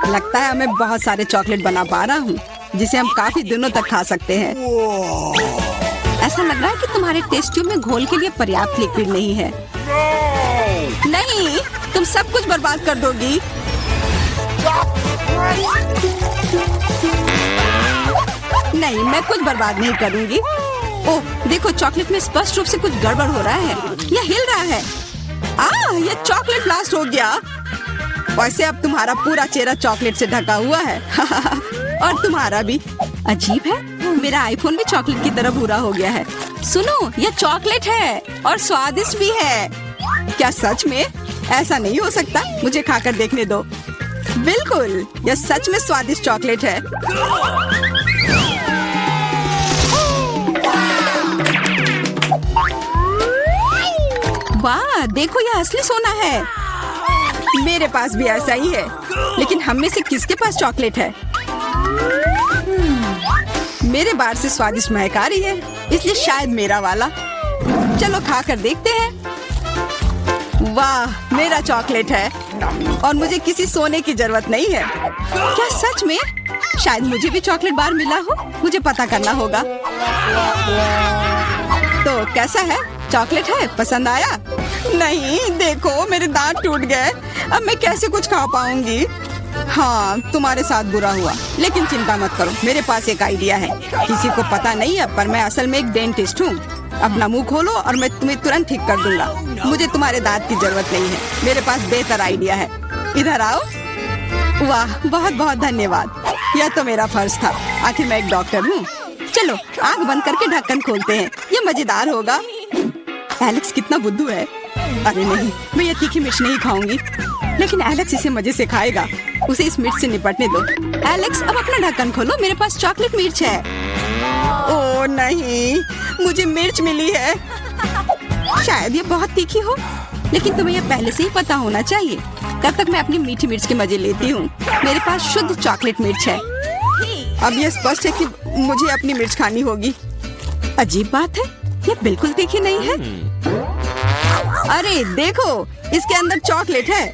लगता है मैं बहुत सारे चॉकलेट बना पा रहा हूँ जिसे हम काफी दिनों तक खा सकते हैं। ऐसा लग रहा है कि तुम्हारे टेस्ट ट्यूब में घोल के लिए पर्याप्त लिक्विड नहीं है। नहीं, तुम सब कुछ बर्बाद कर दोगी। नहीं, मैं कुछ बर्बाद नहीं करूंगी। ओह, देखो चॉकलेट में स्पष्ट रूप से कुछ गड़बड़ हो रहा है। यह हिल रहा है। यह चॉकलेट ब्लास्ट हो गया। वैसे अब तुम्हारा पूरा चेहरा चॉकलेट से ढका हुआ है। और तुम्हारा भी। अजीब है, मेरा आईफोन भी चॉकलेट की तरह भूरा हो गया है। सुनो, यह चॉकलेट है और स्वादिष्ट भी है। क्या सच में? ऐसा नहीं हो सकता, मुझे खाकर देखने दो। बिल्कुल, यह सच में स्वादिष्ट चॉकलेट है। वाह, देखो यह असली सोना है। मेरे पास भी ऐसा ही है, लेकिन हम में से किसके पास चॉकलेट है? मेरे बार से स्वादिष्ट महक आ रही है, इसलिए शायद मेरा वाला। चलो खाकर देखते हैं। वाह, मेरा चॉकलेट है और मुझे किसी सोने की जरूरत नहीं है। क्या सच में? शायद मुझे भी चॉकलेट बार मिला हो, मुझे पता करना होगा। तो कैसा है? चॉकलेट है? पसंद आया? नहीं, देखो मेरे दांत टूट गए। अब मैं कैसे कुछ खा पाऊंगी? हाँ, तुम्हारे साथ बुरा हुआ, लेकिन चिंता मत करो, मेरे पास एक आइडिया है। किसी को पता नहीं है, पर मैं असल में एक डेंटिस्ट हूँ। अपना मुंह खोलो और मैं तुम्हें तुरंत ठीक कर दूंगा। मुझे तुम्हारे दांत की जरूरत नहीं है, मेरे पास बेहतर आइडिया है। इधर आओ। वाह, बहुत बहुत धन्यवाद। यह तो मेरा फर्ज था, आखिर मैं एक डॉक्टर हूँ। चलो आँख बंद करके ढक्कन खोलते हैं, ये मजेदार होगा। एलेक्स कितना बुद्धू है। अरे नहीं, मैं ये तीखी मिर्च नहीं खाऊंगी, लेकिन एलेक्स इसे मजे से खाएगा। उसे इस मिर्च से निपटने दो। एलेक्स, अब अपना ढक्कन खोलो, मेरे पास चॉकलेट मिर्च है। ओह नहीं, मुझे मिर्च मिली है। शायद ये बहुत तीखी हो, लेकिन तुम्हें यह पहले से ही पता होना चाहिए। तब तक मैं अपनी मीठी मिर्च के मजे लेती हूँ। मेरे पास शुद्ध चॉकलेट मिर्च है। अब यह स्पष्ट है कि मुझे अपनी मिर्च खानी होगी। अजीब बात है, ये बिल्कुल तीखी नहीं है। अरे देखो, इसके अंदर चॉकलेट है।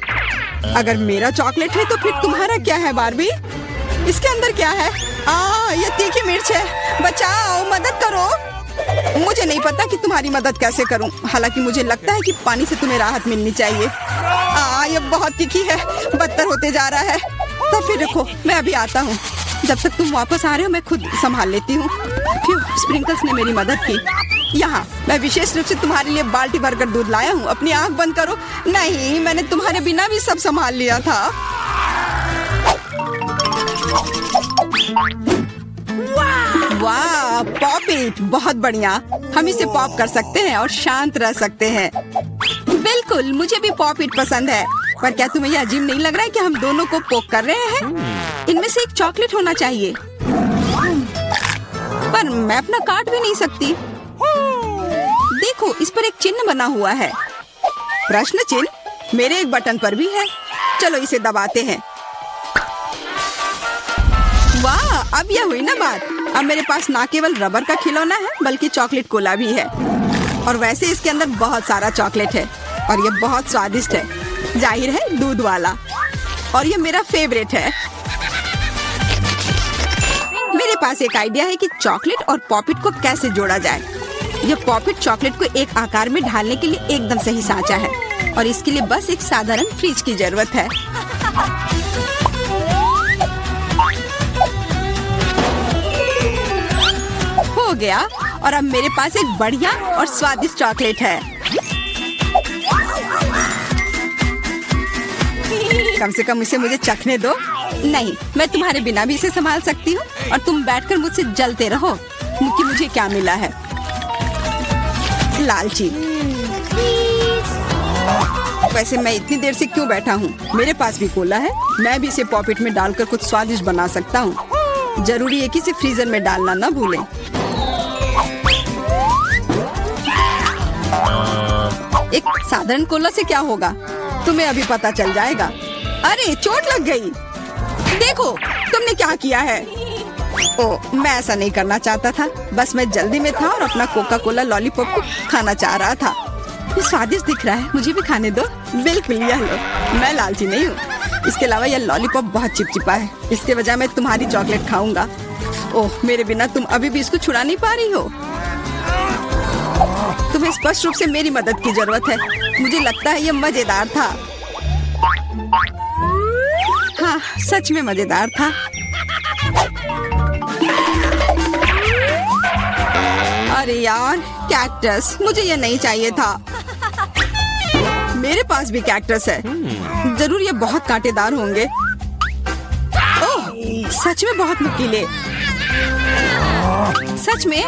अगर मेरा चॉकलेट है तो फिर तुम्हारा क्या है बार्बी? इसके अंदर क्या है? ये तीखी मिर्च है। बचाओ, मदद करो। मुझे नहीं पता कि तुम्हारी मदद कैसे करूं। हालांकि मुझे लगता है कि पानी से तुम्हें राहत मिलनी चाहिए। ये बहुत तीखी है, बदतर होते जा रहा है। तो फिर रखो, मैं अभी आता हूँ। जब तक तुम वापस आ रहे हो मैं खुद संभाल लेती हूँ। स्प्रिंकल्स ने मेरी मदद की। यहाँ मैं विशेष रूप से तुम्हारे लिए बाल्टी भरकर दूध लाया हूँ। अपनी आँख बंद करो। नहीं, मैंने तुम्हारे बिना भी सब संभाल लिया था। वाह, पॉप इट, बहुत बढ़िया। हम इसे पॉप कर सकते हैं और शांत रह सकते हैं। बिल्कुल, मुझे भी पॉप इट पसंद है। पर क्या तुम्हें यह अजीब नहीं लग रहा है कि हम दोनों को पोक कर रहे हैं? इनमें से एक चॉकलेट होना चाहिए, पर मैं अपना काट भी नहीं सकती। देखो, इस पर एक चिन्ह बना हुआ है। प्रश्न चिन्ह मेरे एक बटन पर भी है। चलो इसे दबाते हैं। वाह, अब यह हुई ना बात। अब मेरे पास ना केवल रबर का खिलौना है, बल्कि चॉकलेट कोला भी है। और वैसे इसके अंदर बहुत सारा चॉकलेट है और यह बहुत स्वादिष्ट है। जाहिर है, दूध वाला। और यह मेरा फेवरेट है। मेरे पास एक आइडिया है कि चॉकलेट और पॉपिट को कैसे जोड़ा जाए। यह पॉपिट चॉकलेट को एक आकार में ढालने के लिए एकदम सही सांचा है और इसके लिए बस एक साधारण फ्रिज की जरूरत है। हो गया, और अब मेरे पास एक बढ़िया और स्वादिष्ट चॉकलेट है। कम से कम इसे मुझे चखने दो। नहीं, मैं तुम्हारे बिना भी इसे संभाल सकती हूँ और तुम बैठकर मुझसे जलते रहो कि मुझे क्या मिला है। लालची। वैसे मैं इतनी देर से क्यों बैठा हूँ? मेरे पास भी कोला है, मैं भी इसे पॉकेट में डालकर कुछ स्वादिष्ट बना सकता हूँ। जरूरी है कि इसे फ्रीजर में डालना ना भूलें। एक साधारण कोला से क्या होगा, तुम्हें अभी पता चल जाएगा। अरे चोट लग गई। देखो तुमने क्या किया है। ओह, मैं ऐसा नहीं करना चाहता था, बस मैं जल्दी में था और अपना कोका कोला लॉलीपॉप को खाना चाह रहा था। ये स्वादिष्ट दिख रहा है, मुझे भी खाने दो। बिल्कुल, यह लो। मैं लालची नहीं हूँ, इसके अलावा यह लॉलीपॉप बहुत चिपचिपा है। इसके बजाय मैं तुम्हारी चॉकलेट खाऊंगा। ओह, मेरे बिना तुम अभी भी इसको छुड़ा नहीं पा रही हो। तुम्हें स्पष्ट रूप से मेरी मदद की जरूरत है। मुझे लगता है ये मजेदार था। हाँ, सच में मजेदार था। अरे यार, कैक्टस, मुझे ये नहीं चाहिए था। मेरे पास भी कैक्टस है। जरूर ये बहुत कांटेदार होंगे। ओह, सच में बहुत नुकीले। सच में?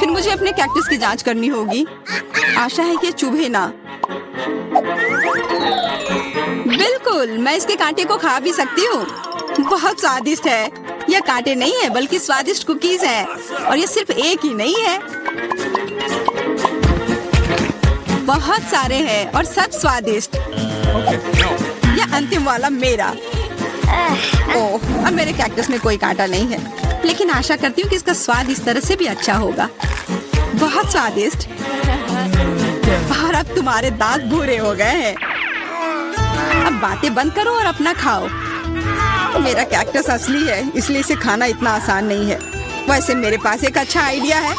फिर मुझे अपने कैक्टस की जांच करनी होगी। आशा है कि ये चुभे ना। बिल्कुल, मैं इसके कांटे को खा भी सकती हूँ। बहुत स्वादिष्ट है। यह कांटे नहीं है बल्कि स्वादिष्ट कुकीज है। और ये सिर्फ एक ही नहीं है, बहुत सारे हैं और सब स्वादिष्ट। यह अंतिम वाला मेरा। ओह, अब मेरे कैक्टस में कोई कांटा नहीं है, लेकिन आशा करती हूँ कि इसका स्वाद इस तरह से भी अच्छा होगा। बहुत स्वादिष्ट। और अब तुम्हारे दांत भूरे हो गए हैं। अब बातें बंद करो और अपना खाओ। मेरा कैक्टस असली है, इसलिए इसे खाना इतना आसान नहीं है। वैसे मेरे पास एक अच्छा आइडिया है,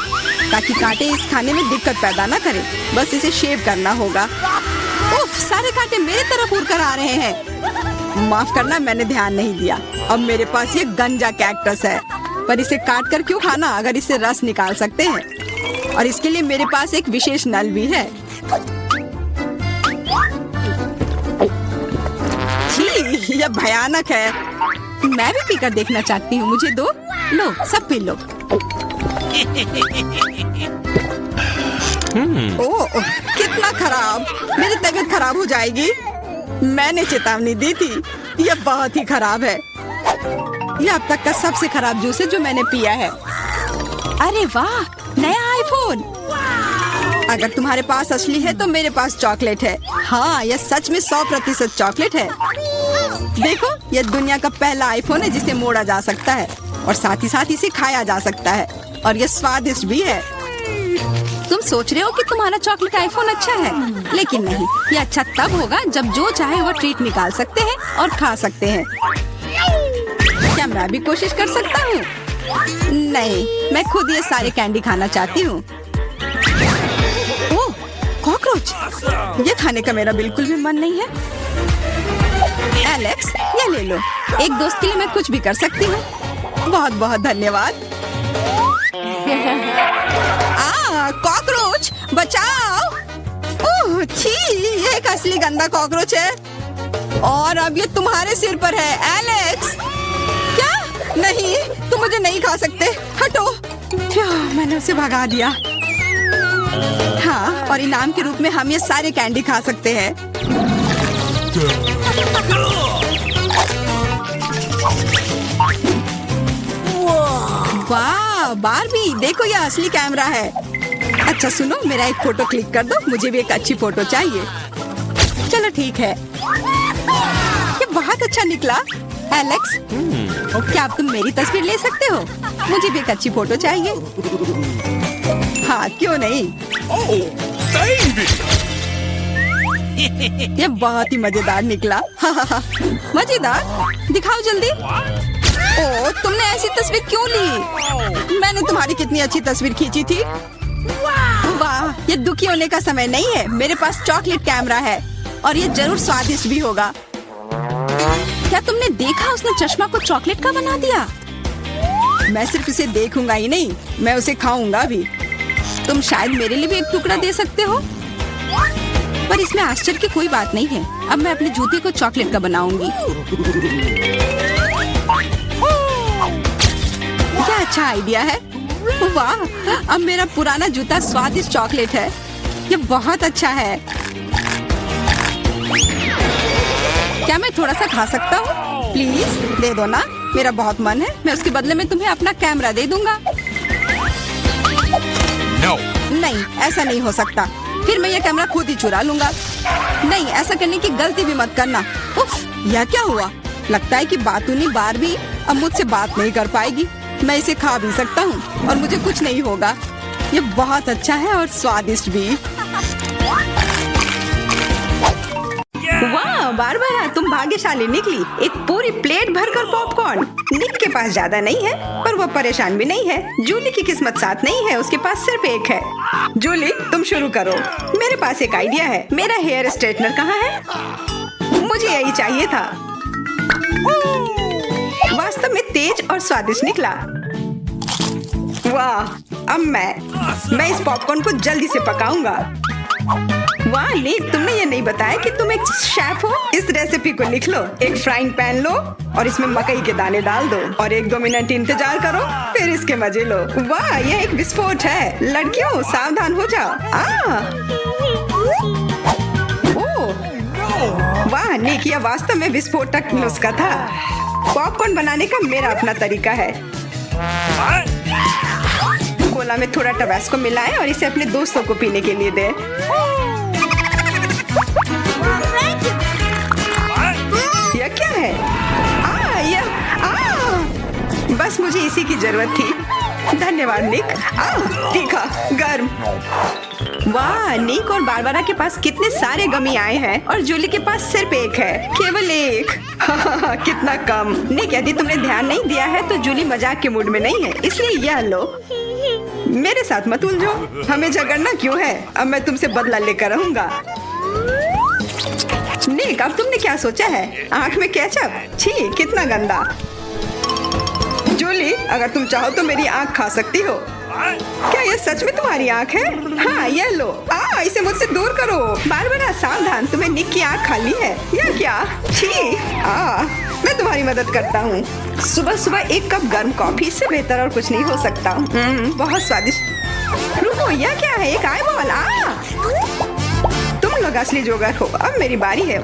ताकि कांटे इस खाने में दिक्कत पैदा ना करें। बस इसे शेव करना होगा। उफ, सारे कांटे मेरी तरफ उड़ कर आ रहे हैं। माफ करना, मैंने ध्यान नहीं दिया। अब मेरे पास ये गंजा कैक्टस है, पर इसे काट कर क्यों खाना अगर इससे रस निकाल सकते हैं। और इसके लिए मेरे पास एक विशेष नल भी है। छी, यह भयानक है। मैं भी पीकर देखना चाहती हूँ। मुझे दो। लो, सब पी लो। ओह, कितना खराब। मेरी तबीयत खराब हो जाएगी। मैंने चेतावनी दी थी। यह बहुत ही खराब है। यह अब तक का सबसे खराब जूस है जो मैंने पिया है। अरे वाह, नया आईफोन। अगर तुम्हारे पास असली है तो मेरे पास चॉकलेट है। हाँ, यह सच में 100% चॉकलेट है। देखो, यह दुनिया का पहला आईफोन है जिसे मोड़ा जा सकता है और साथ ही साथ इसे खाया जा सकता है। और यह स्वादिष्ट भी है। तुम सोच रहे हो कि तुम्हारा चॉकलेट आईफोन अच्छा है, लेकिन नहीं। यह अच्छा तब होगा जब जो चाहे वो ट्रीट निकाल सकते हैं और खा सकते हैं। क्या मैं भी कोशिश कर सकता हूँ? नहीं, मैं खुद ये सारे कैंडी खाना चाहती हूँ। ओह, कॉकरोच। ये खाने का मेरा बिल्कुल भी मन नहीं है। एलेक्स, ये ले लो। एक दोस्त के लिए मैं कुछ भी कर सकती हूँ। बहुत बहुत धन्यवाद। कॉकरोच, बचाओ। ओह, छी, ये एक असली गंदा कॉकरोच है। और अब ये तुम्हारे सिर पर है, एलेक्स। क्या? नहीं, तुम मुझे नहीं खा सकते। हटो। मैंने उसे भगा दिया। हाँ, और इनाम के रूप में हम ये सारे कैंडी खा सकते हैं। वाह, बारबी, देखो ये असली कैमरा है। अच्छा सुनो, मेरा एक फोटो क्लिक कर दो। मुझे भी एक अच्छी फोटो चाहिए। चलो ठीक है। ये बहुत अच्छा निकला। एलेक्स, क्या अब तुम मेरी तस्वीर ले सकते हो? मुझे भी एक अच्छी फोटो चाहिए। हाँ, क्यों नहीं। ये बहुत ही मजेदार निकला। मजेदार? दिखाओ जल्दी। ओह, तुमने ऐसी तस्वीर क्यों ली? मैंने तुम्हारी कितनी अच्छी तस्वीर खींची थी। वाह, ये दुखी होने का समय नहीं है। मेरे पास चॉकलेट कैमरा है और ये जरूर स्वादिष्ट भी होगा। क्या तुमने देखा, उसने चश्मा को चॉकलेट का बना दिया? मैं सिर्फ इसे देखूंगा ही नहीं, मैं उसे खाऊंगा भी। तुम शायद मेरे लिए भी एक टुकड़ा दे सकते हो। पर इसमें आश्चर्य की कोई बात नहीं है। अब मैं अपने जूते को चॉकलेट का बनाऊंगी। क्या अच्छा आइडिया है। वाह, अब मेरा पुराना जूता स्वादिष्ट चॉकलेट है। ये बहुत अच्छा है। क्या मैं थोड़ा सा खा सकता हूँ? प्लीज दे दो ना, मेरा बहुत मन है। मैं उसके बदले में तुम्हें अपना कैमरा दे दूंगा। No. नहीं, ऐसा नहीं हो सकता। फिर मैं ये कैमरा खुद ही चुरा लूंगा। नहीं, ऐसा करने की गलती भी मत करना। उफ, यह क्या हुआ? लगता है कि बातूनी बारबी अब मुझसे बात नहीं कर पाएगी। मैं इसे खा भी सकता हूँ और मुझे कुछ नहीं होगा। ये बहुत अच्छा है और स्वादिष्ट भी। वाह, बारबरा, तुम भाग्यशाली निकली। एक पूरी प्लेट भरकर पॉपकॉर्न। निक के पास ज्यादा नहीं है, पर वो परेशान भी नहीं है। जूली की किस्मत साथ नहीं है, उसके पास सिर्फ एक है। जूली, तुम शुरू करो। मेरे पास एक आइडिया है। मेरा हेयर स्ट्रेटनर कहाँ है? मुझे यही चाहिए था। वास्तव में तेज और स्वादिष्ट निकला। वाह, अब मैं इस पॉपकॉर्न को जल्दी से पकाऊंगा। वाह निक, तुमने ये नहीं बताया कि तुम एक शेफ हो। इस रेसिपी को लिख लो। एक फ्राइंग पैन लो और इसमें मकई के दाने डाल दो और 1-2 मिनट इंतजार करो, फिर इसके मजे लो। वाह, यह एक विस्फोट है। लड़कियों, सावधान हो जाओ। वाह निक, यह वास्तव में विस्फोटक नुस्खा था। पॉपकॉर्न बनाने का मेरा अपना तरीका है। कोला में थोड़ा टबास्को मिलाएं और इसे अपने दोस्तों को पीने के लिए दें। यह क्या है? बस मुझे इसी की जरूरत थी। धन्यवाद निक। तीखा, गर्म। वाह, निक और बारबरा के पास कितने सारे गमी आए हैं और जूली के पास सिर्फ एक है। केवल एक। कितना कम। निक, यदि तुमने ध्यान नहीं दिया है तो जूली मजाक के मूड में नहीं है, इसलिए यह लो। मेरे साथ मत उलझो। हमें झगड़ना क्यों है? अब मैं तुमसे बदला लेकर रहूंगा। निक, अब तुमने क्या सोचा है? आँख में केचप? छी, कितना गंदा। जूली, अगर तुम चाहो तो मेरी आँख खा सकती हो। क्या यह सच में तुम्हारी आँख है? हाँ, यह लो। इसे मुझसे दूर करो। बारबरा, सावधान, तुम्हें निक की आँख खाली है। यह क्या? छी। मैं तुम्हारी मदद करता हूँ। सुबह सुबह एक कप गर्म कॉफी, से बेहतर और कुछ नहीं हो सकता। बहुत स्वादिष्ट। रुको, यह क्या है? एक आईबॉल। तुम लोग असली जोगर हो। अब मेरी बारी है।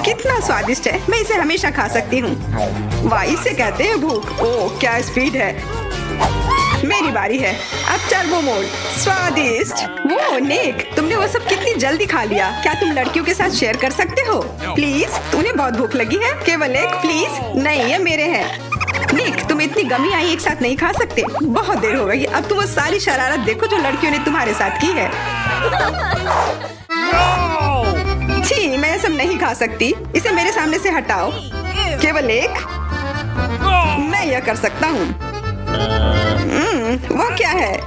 कितना स्वादिष्ट है। मैं इसे हमेशा खा सकती हूँ। वाह, इसे कहते हैं भूख। ओह, क्या स्पीड है। मेरी बारी है। अब टर्बो मोड। स्वादिष्ट। वो निक, तुमने वो सब कितनी जल्दी खा लिया। क्या तुम लड़कियों के साथ शेयर कर सकते हो? प्लीज, उन्हें बहुत भूख लगी है। केवल एक, प्लीज। नहीं, ये मेरे हैं। निक, तुम इतनी गमी आई एक साथ नहीं खा सकते। बहुत देर हो गई। अब तुम वो सारी शरारत देखो जो लड़कियों ने तुम्हारे साथ की है। छी, मैं सब नहीं खा सकती। इसे मेरे सामने से हटाओ। केवल एक। मैं यह कर सकता हूँ। वो क्या है?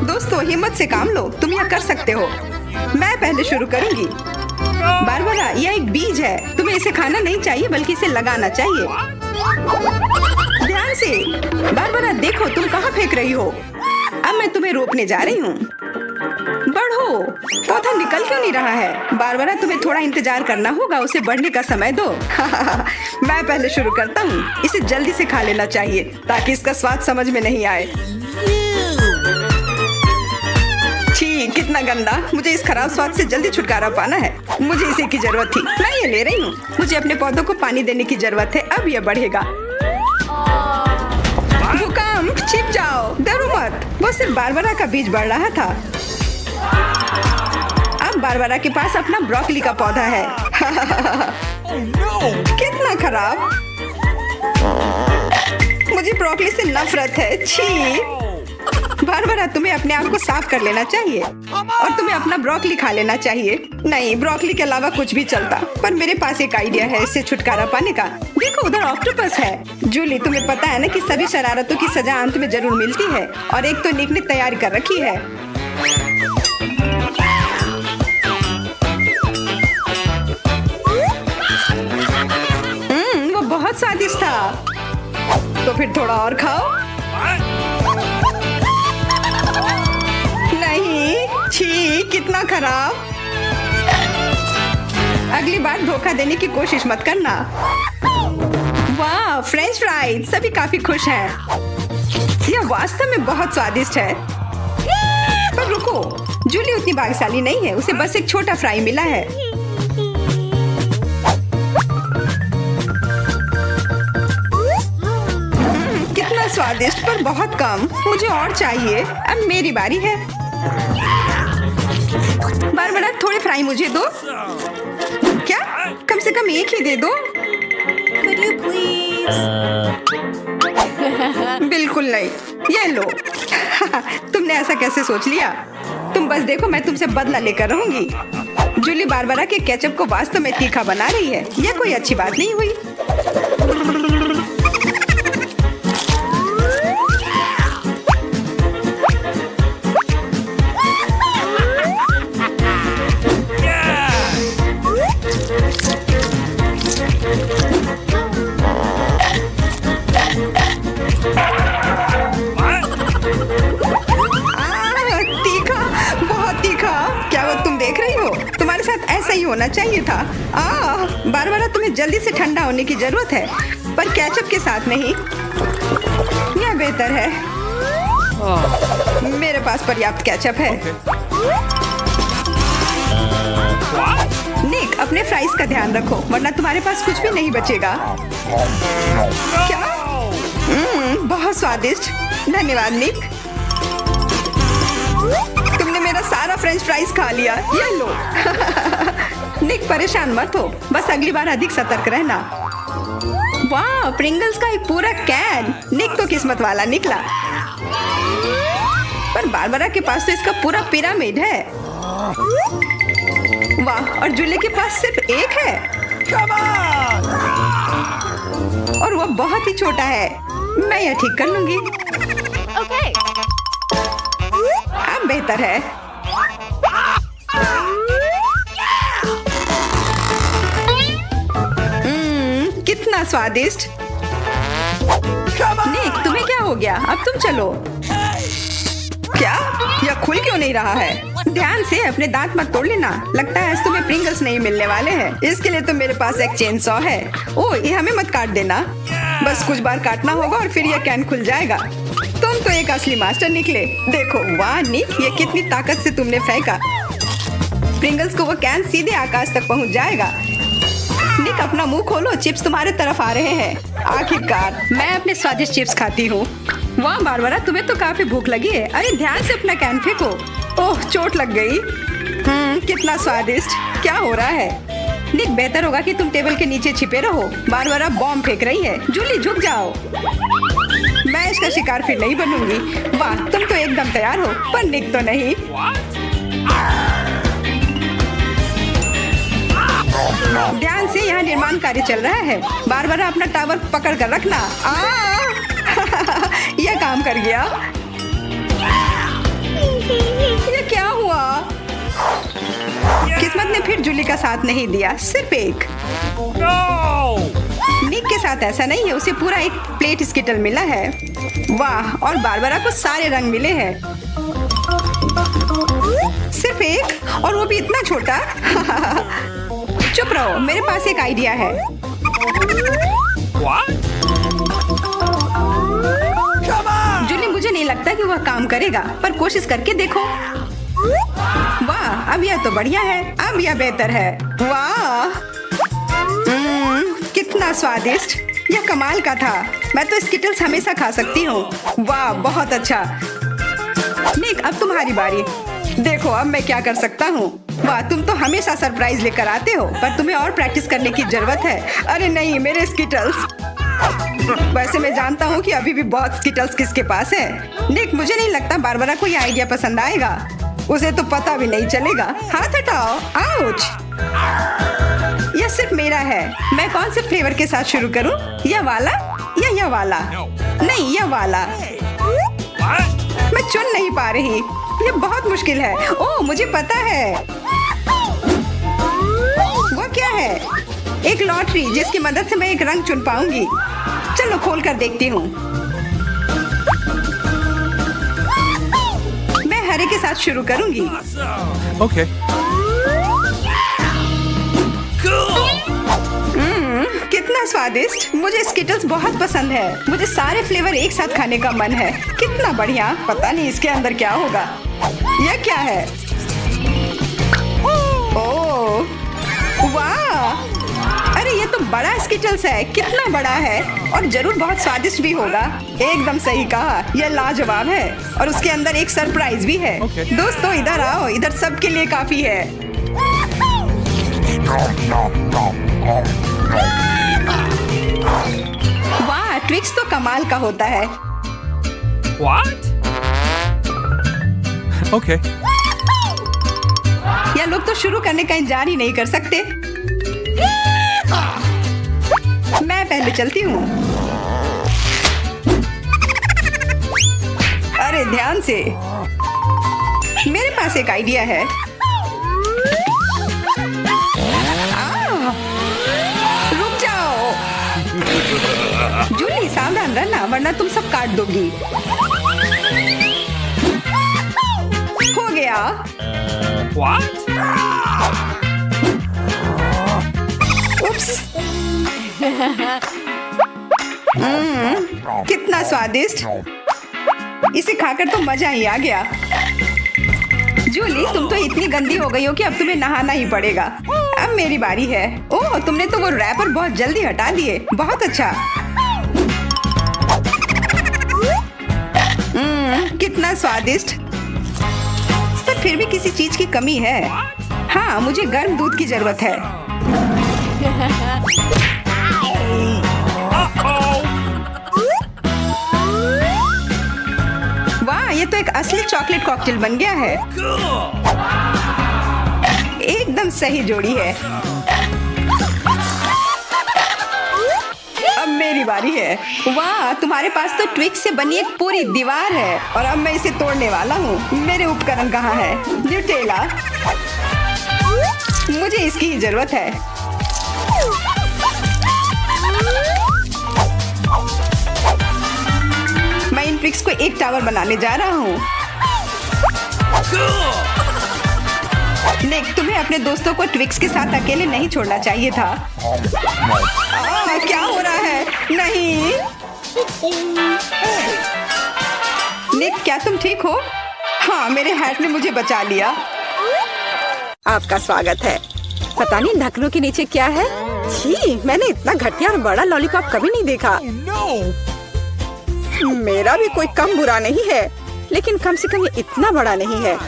दोस्तों, हिम्मत से काम लो। तुम यह कर सकते हो। मैं पहले शुरू करूंगी। बारबरा, यह एक बीज है। तुम्हें इसे खाना नहीं चाहिए, बल्कि इसे लगाना चाहिए। ध्यान से। बारबरा, देखो तुम कहाँ फेंक रही हो। अब मैं तुम्हें रोकने जा रही हूँ। बढ़ो। पौधा निकल क्यों नहीं रहा है? बारबरा, तुम्हें थोड़ा इंतजार करना होगा। उसे बढ़ने का समय दो। मैं पहले शुरू करता हूँ। इसे जल्दी से खा लेना चाहिए ताकि इसका स्वाद समझ में नहीं आए। छी, कितना गंदा। मुझे इस खराब स्वाद से जल्दी छुटकारा पाना है। मुझे इसी की जरूरत थी। मैं ये ले रही हूँ। मुझे अपने पौधों को पानी देने की जरूरत है। अब यह बढ़ेगा। भूकंप, छिप जाओ। डरो मत। वो सिर्फ बारबरा का बीज बढ़ रहा था। अब बारबरा के पास अपना ब्रोकली का पौधा है। कितना खराब। मुझे ब्रोकली से नफरत है। छी। बारबरा, तुम्हें अपने आप को साफ कर लेना चाहिए और तुम्हें अपना ब्रोकली खा लेना चाहिए। नहीं, ब्रोकली के अलावा कुछ भी चलता, पर मेरे पास एक आइडिया है इससे छुटकारा पाने का। देखो, उधर ऑक्टोपस है। जूली, तुम्हें पता है ना कि सभी शरारतों की सजा अंत में जरूर मिलती है, और एक तो निक ने तैयारी कर रखी है। वो बहुत स्वादिष्ट था। तो फिर थोड़ा और खाओ। नहीं, छी, कितना खराब। अगली बार धोखा देने की कोशिश मत करना। वाह, फ्रेंच फ्राइज। सभी काफी खुश हैं। यह वास्तव में बहुत स्वादिष्ट है। पर रुको, जूली उतनी भाग्यशाली नहीं है। उसे बस एक छोटा फ्राई मिला है। कितना स्वादिष्ट, पर बहुत कम। मुझे और चाहिए। अब मेरी बारी है। बारबरा, थोड़े फ्राई मुझे दो। क्या? कम से कम एक ही दे दो। Could you please? बिल्कुल नहीं। ये लो। तुमने ऐसा कैसे सोच लिया? तुम बस देखो, मैं तुमसे बदला लेकर रहूंगी। जूली बारबरा के केचप को वास्तव में तीखा बना रही है। यह कोई अच्छी बात नहीं हुई। ऐसा ही होना चाहिए था। बारबरा, तुम्हें जल्दी से ठंडा होने की जरूरत है, पर केचप के साथ नहीं। यह बेहतर है। मेरे पास पर्याप्त केचप है। निक, अपने फ्राइज का ध्यान रखो, वरना तुम्हारे पास कुछ भी नहीं बचेगा। क्या? बहुत स्वादिष्ट। धन्यवाद निक। तुमने मेरा सारा फ्रेंच फ्राइज खा लिया। ये लो। निक, परेशान मत हो, बस अगली बार अधिक सतर्क रहना। वाह, प्रिंगल्स का एक पूरा कैन। निक तो किस्मत वाला निकला। पर बारबरा के पास तो इसका पूरा पिरामिड है। वाह, और जूली के पास सिर्फ एक है। और वो बहुत ही छोटा है। मैं यह ठीक कर लूंगी। Okay. अब बेहतर है। कितना स्वादिष्ट। निक, तुम्हें क्या हो गया? अब तुम चलो। क्या? यह खुल क्यों नहीं रहा है? ध्यान से, अपने दांत मत तोड़ लेना। लगता है आज तुम्हें प्रिंगल्स नहीं मिलने वाले हैं। इसके लिए तो मेरे पास एक चेन सॉ है। ओह, ये हमें मत काट देना। बस कुछ बार काटना होगा और फिर यह कैन खुल जाएगा। तुम तो एक असली मास्टर निकले। देखो, वाह निक, ये कितनी ताकत से तुमने फेंका। प्रिंगल्स को वो कैन सीधे आकाश तक पहुंच जाएगा। निक, अपना मुंह खोलो, चिप्स तुम्हारे तरफ आ रहे हैं। आखिरकार मैं अपने स्वादिष्ट चिप्स खाती हूँ। वाह बारबरा, तुम्हें तो काफी भूख लगी है। अरे ध्यान से अपना कैन फेंको। ओह, चोट लग गई। कितना स्वादिष्ट। क्या हो रहा है? निक, बेहतर होगा कि तुम टेबल के नीचे छिपे रहो। बारबरा बॉम्ब फेंक रही है। जूली, झुक जाओ। मैं इसका शिकार फिर नहीं बनूंगी। वाह, तुम तो एकदम तैयार हो, पर निक तो नहीं। ध्यान से, यहाँ निर्माण कार्य चल रहा है। बारबरा, अपना टावर पकड़ कर रखना। यह काम कर गया। ये क्या हुआ? किस्मत ने फिर जूली का साथ नहीं दिया, सिर्फ एक। निक के साथ ऐसा नहीं है, उसे पूरा एक प्लेट स्किटल मिला है। वाह, और बारबरा को सारे रंग मिले हैं। सिर्फ एक, और वो भी इतना छोटा। चुप रहो, मेरे पास एक आइडिया है। जूली, मुझे नहीं लगता कि वह काम करेगा, पर कोशिश करके देखो। वाह, अब यह तो बढ़िया है। अब यह बेहतर है। वाह, कितना स्वादिष्ट। यह कमाल का था। मैं तो स्किटल्स हमेशा खा सकती हूँ। वाह, बहुत अच्छा। निक, अब तुम्हारी बारी। देखो अब मैं क्या कर सकता हूँ। वाह, तुम तो हमेशा सरप्राइज लेकर आते हो, पर तुम्हें और प्रैक्टिस करने की जरूरत है। अरे नहीं, मेरे स्किटल्स। वैसे मैं जानता हूँ कि अभी भी बहुत स्किटल्स किसके पास है। निक, मुझे नहीं लगता बारबरा को ये आइडिया पसंद आएगा। उसे तो पता भी नहीं चलेगा। हाथ हटाओ। आउच। यह सिर्फ मेरा है। मैं कौन से फ्लेवर के साथ शुरू करूं? यह वाला या यह वाला? नहीं, यह वाला। मैं चुन नहीं पा रही। यह बहुत मुश्किल है। ओह, मुझे पता है। वो क्या है? एक लॉटरी, जिसकी मदद से मैं एक रंग चुन पाऊंगी। चलो खोल कर देखती हूँ। मैं हरे के साथ शुरू करूंगी। Okay. कितना स्वादिष्ट। मुझे स्किटल्स बहुत पसंद है। मुझे सारे फ्लेवर एक साथ खाने का मन है। कितना बढ़िया। पता नहीं इसके अंदर क्या होगा। यह क्या है? ओह, वाह। अरे ये तो बड़ा स्किटल्स है। कितना बड़ा है, और जरूर बहुत स्वादिष्ट भी होगा। एकदम सही कहा, यह लाजवाब है। और उसके अंदर एक सरप्राइज भी है। Okay. दोस्तों, इधर आओ। इधर सबके लिए काफी है। वाह, ट्विक्स तो कमाल का होता है। What? Okay. लोग तो शुरू करने का इंतजार ही नहीं कर सकते। मैं पहले चलती हूँ। अरे ध्यान से, मेरे पास एक आइडिया है। रुक जाओ जूली, सावधान रहना वरना तुम सब काट दोगी। हो गया। उप्स। कितना स्वादिष्ट, इसे खाकर तो मजा ही आ गया। जूली, तुम तो इतनी गंदी हो गई हो कि अब तुम्हें नहाना ही पड़ेगा। अब मेरी बारी है। ओह, तुमने तो वो रैपर बहुत जल्दी हटा दिए। बहुत अच्छा। कितना स्वादिष्ट, पर फिर भी किसी चीज की कमी है। हाँ, मुझे गर्म दूध की जरूरत है। वाह, ये तो एक असली चॉकलेट कॉकटेल बन गया है। एकदम सही जोड़ी है। अब मेरी बारी है। वाह, तुम्हारे पास तो ट्विक्स से बनी एक पूरी दीवार है और अब मैं इसे तोड़ने वाला हूँ। मेरे उपकरण कहाँ है? न्यूटेला, मुझे इसकी ही जरूरत है। मैं इन ट्विक्स को एक टावर बनाने जा रहा हूँ। निक, तुम्हें अपने दोस्तों को ट्विक्स के साथ अकेले नहीं छोड़ना चाहिए था। क्या हो रहा है? नहीं निक, क्या तुम ठीक हो? हाँ, मेरे हैट ने मुझे बचा लिया। आपका स्वागत है। पता नहीं ढक्कनों के नीचे क्या है। छी, मैंने इतना घटिया और बड़ा लॉलीपॉप कभी नहीं देखा। मेरा भी कोई कम बुरा नहीं है, लेकिन कम से कम ये इतना बड़ा नहीं है।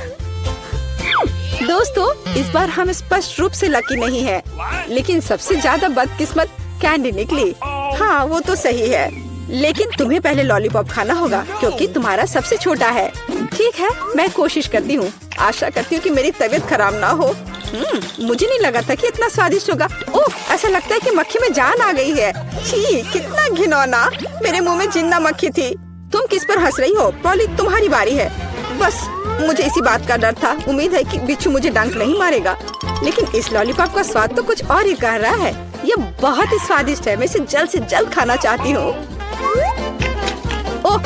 दोस्तों, इस बार हम स्पष्ट रूप से लकी नहीं है, लेकिन सबसे ज्यादा बदकिस्मत कैंडी निकली। हाँ, वो तो सही है, लेकिन तुम्हें पहले लॉलीपॉप खाना होगा क्योंकि तुम्हारा सबसे छोटा है। ठीक है, मैं कोशिश करती हूँ। आशा करती हूँ कि मेरी तबीयत खराब ना हो। मुझे नहीं लगा था कि इतना स्वादिष्ट होगा। ओह, ऐसा लगता है कि मक्खी में जान आ गई है। छी, कितना घिनौना, मेरे मुंह में जिंदा मक्खी थी। तुम किस पर हंस रही हो? पॉली, तुम्हारी बारी है। बस मुझे इसी बात का डर था। उम्मीद है कि बिच्छू मुझे डंक नहीं मारेगा, लेकिन इस लॉलीपॉप का स्वाद तो कुछ और ही कह रहा है। ये बहुत ही स्वादिष्ट है। मैं इसे जल्द से जल्द खाना चाहती हूँ। ओह,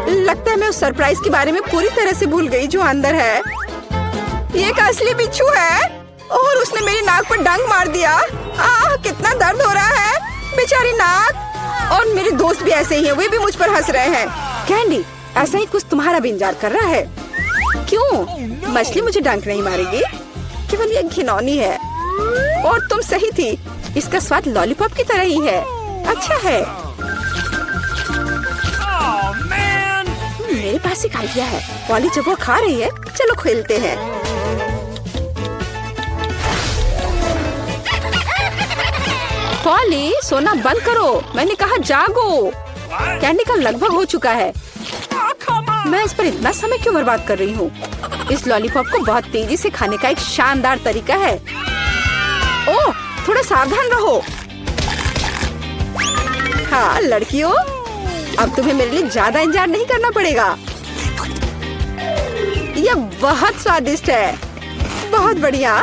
लगता है मैं उस सरप्राइज के बारे में पूरी तरह से भूल गई जो अंदर है। ये एक असली बिच्छू है और उसने मेरी नाक पर डंक मार दिया। कितना दर्द हो रहा है, बेचारी नाक। और मेरे दोस्त भी ऐसे ही हैं, वे भी मुझ पर हंस रहे हैं। कैंडी, ऐसा ही कुछ तुम्हारा भी इंतजार कर रहा है। क्यों? मछली मुझे डंक नहीं मारेगी, केवल ये घिनौनी है। और तुम सही थी, इसका स्वाद लॉलीपॉप की तरह ही है। अच्छा है। मेरे पास एक आइडिया है। पॉली जब वो खा रही है, चलो खेलते हैं। पॉली, सोना बंद करो, मैंने कहा जागो। कैंडी का लगभग हो चुका है। मैं इस पर इतना समय क्यों बर्बाद कर रही हूँ? इस लॉलीपॉप को बहुत तेजी से खाने का एक शानदार तरीका है। ओह, थोड़ा सावधान रहो। हाँ लड़कियों, अब तुम्हें मेरे लिए ज्यादा इंतजार नहीं करना पड़ेगा। यह बहुत स्वादिष्ट है, बहुत बढ़िया,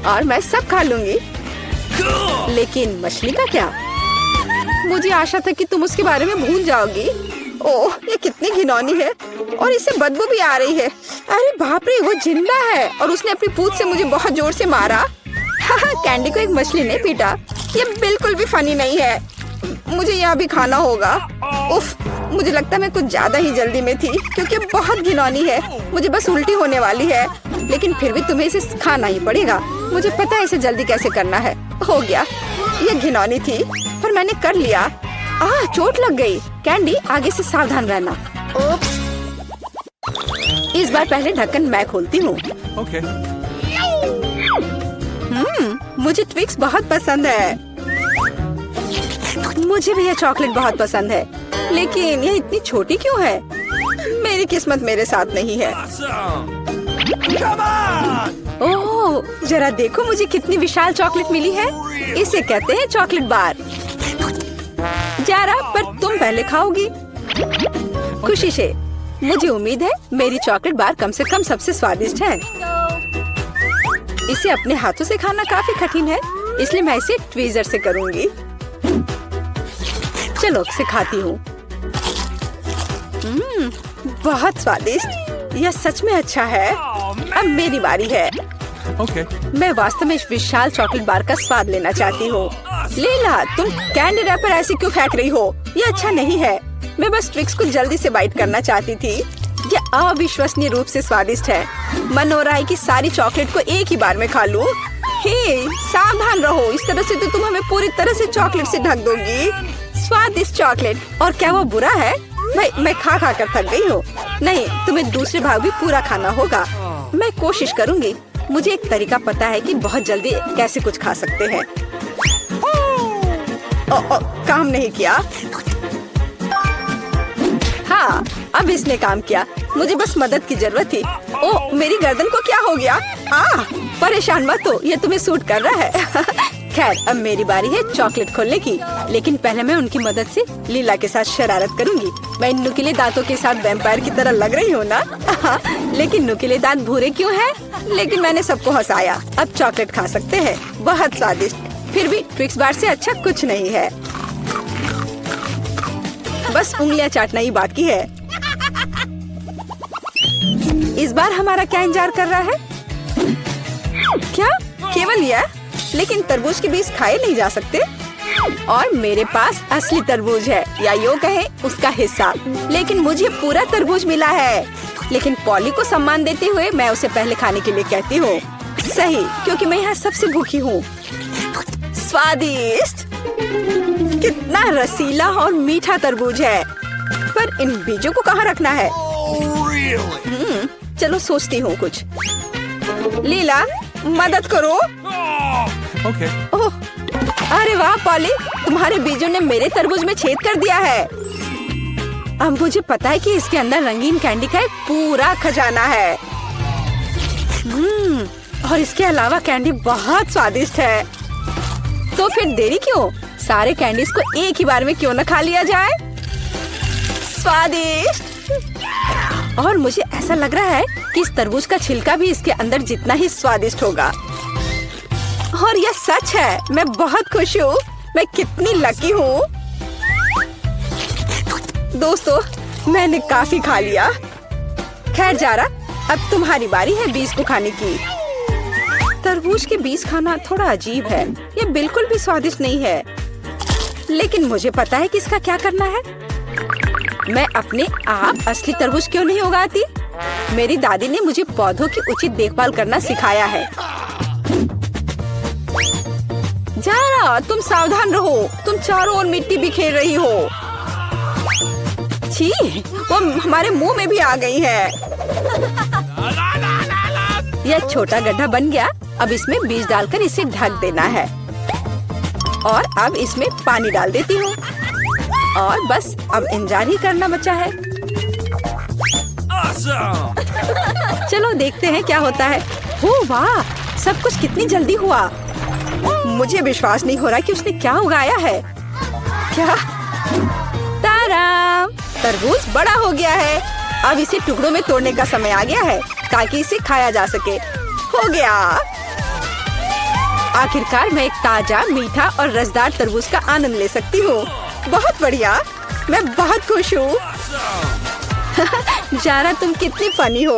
और मैं सब खा लूंगी। लेकिन मछली का क्या? मुझे आशा था कि तुम उसके बारे में भूल जाओगी। ओह, ये कितनी घिनौनी है और इससे बदबू भी आ रही है। अरे बाप रे, वो जिंदा है और उसने अपनी पूंछ से मुझे बहुत जोर से मारा। कैंडी को एक मछली ने पीटा। ये बिल्कुल भी फनी नहीं है। मुझे यह भी खाना होगा। उफ, मुझे लगता है मैं कुछ ज्यादा ही जल्दी में थी क्योंकि बहुत घिनौनी है। मुझे बस उल्टी होने वाली है, लेकिन फिर भी तुम्हें इसे खाना ही पड़ेगा। मुझे पता है इसे जल्दी कैसे करना है। हो गया, ये घिनौनी थी पर मैंने कर लिया। चोट लग गई। कैंडी, आगे से सावधान रहना। उप्स। इस बार पहले ढक्कन मैं खोलती हूँ। मुझे ट्विक्स बहुत पसंद है। मुझे भी यह चॉकलेट बहुत पसंद है, लेकिन यह इतनी छोटी क्यों है? मेरी किस्मत मेरे साथ नहीं है। ओह, जरा देखो मुझे कितनी विशाल चॉकलेट मिली है। इसे कहते हैं चॉकलेट बार। जारा, पर तुम पहले खाओगी। खुशी से, मुझे उम्मीद है मेरी चॉकलेट बार कम से कम सबसे स्वादिष्ट है। इसे अपने हाथों से खाना काफी कठिन है, इसलिए मैं इसे ट्वीजर से करूंगी। चलो इसे खाती हूँ। बहुत स्वादिष्ट। यह सच में अच्छा है। अब मेरी बारी है। मैं वास्तव में इस विशाल चॉकलेट बार का स्वाद लेना चाहती हूँ। लीला, तुम कैंडी रैपर ऐसे क्यों फेंक रही हो? ये अच्छा नहीं है। मैं बस ट्विक्स को जल्दी से बाइट करना चाहती थी। यह अविश्वसनीय रूप से स्वादिष्ट है। मन हो रहा है कि सारी चॉकलेट को एक ही बार में खा लूं। हे, सावधान रहो, इस तरह से तो तुम हमें पूरी तरह से चॉकलेट से ढक दोगी। स्वादिष्ट चॉकलेट। और क्या वो बुरा है? मैं खा खा कर थक गई हूँ। नहीं, तुम्हें दूसरे भाग भी पूरा खाना होगा। मैं कोशिश करूँगी। मुझे एक तरीका पता है कि बहुत जल्दी कैसे कुछ खा सकते हैं। काम नहीं किया। हाँ, अब इसने काम किया। मुझे बस मदद की जरूरत थी। ओह, मेरी गर्दन को क्या हो गया? परेशान मत हो, ये तुम्हें सूट कर रहा है। खैर, अब मेरी बारी है चॉकलेट खोलने की। लेकिन पहले मैं उनकी मदद से लीला के साथ शरारत करूंगी। मैं इन नुकीले दांतों के साथ वैम्पायर की तरह लग रही हूँ ना? लेकिन नुकीले दांत भूरे क्यों हैं? लेकिन मैंने सबको हंसाया। अब चॉकलेट खा सकते हैं। बहुत स्वादिष्ट। फिर भी ट्विक्स बार से अच्छा कुछ नहीं है। बस उंगलियां चाटना ही बाकी है। इस बार हमारा क्या इंतजार कर रहा है? क्या केवल यह? लेकिन तरबूज के बीज खाए नहीं जा सकते। और मेरे पास असली तरबूज है, या यूं कहे उसका हिस्सा। लेकिन मुझे पूरा तरबूज मिला है। लेकिन पॉली को सम्मान देते हुए मैं उसे पहले खाने के लिए कहती हूँ। सही, क्योंकि मैं यहाँ सबसे भूखी हूँ। स्वादिष्ट। कितना रसीला और मीठा तरबूज है। पर इन बीजों को कहाँ रखना है? चलो सोचती हूँ कुछ। लीला, मदद करो। ओह, अरे वाह पॉली, तुम्हारे बीजों ने मेरे तरबूज में छेद कर दिया है। अब मुझे पता है कि इसके अंदर रंगीन कैंडी का एक पूरा खजाना है। और इसके अलावा कैंडी बहुत स्वादिष्ट है। तो फिर देरी क्यों? सारे कैंडीज को एक ही बार में क्यों न खा लिया जाए? स्वादिष्ट। और मुझे ऐसा लग रहा है कि इस तरबूज का छिलका भी इसके अंदर जितना ही स्वादिष्ट होगा। और यह सच है। मैं बहुत खुश हूँ। मैं कितनी लकी हूँ। दोस्तों, मैंने काफी खा लिया। खैर जारा, अब तुम्हारी बारी है बीज को खाने की। तरबूज के बीज खाना थोड़ा अजीब है। ये बिल्कुल भी स्वादिष्ट नहीं है। लेकिन मुझे पता है कि इसका क्या करना है। मैं अपने आप असली तरबूज क्यों नहीं उगाती? मेरी दादी ने मुझे पौधों की उचित देखभाल करना सिखाया है। जारा, तुम सावधान रहो। तुम चारों ओर मिट्टी बिखेर रही हो। छी, वो हमारे मुंह में भी आ गई है। यह छोटा गड्ढा बन गया। अब इसमें बीज डालकर इसे ढक देना है। और अब इसमें पानी डाल देती हूँ। और बस अब इंतजार ही करना बचा है। चलो देखते हैं क्या होता है। ओह वाह, सब कुछ कितनी जल्दी हुआ। मुझे विश्वास नहीं हो रहा कि उसने क्या उगाया है। क्या? ताराम, तरबूज बड़ा हो गया है। अब इसे टुकड़ों में तोड़ने का समय आ गया है ताकि इसे खाया जा सके। हो गया। आखिरकार मैं एक ताजा, मीठा और रसदार तरबूज का आनंद ले सकती हूँ। बहुत बढ़िया। मैं बहुत खुश हूँ। जारा, तुम कितनी फनी हो।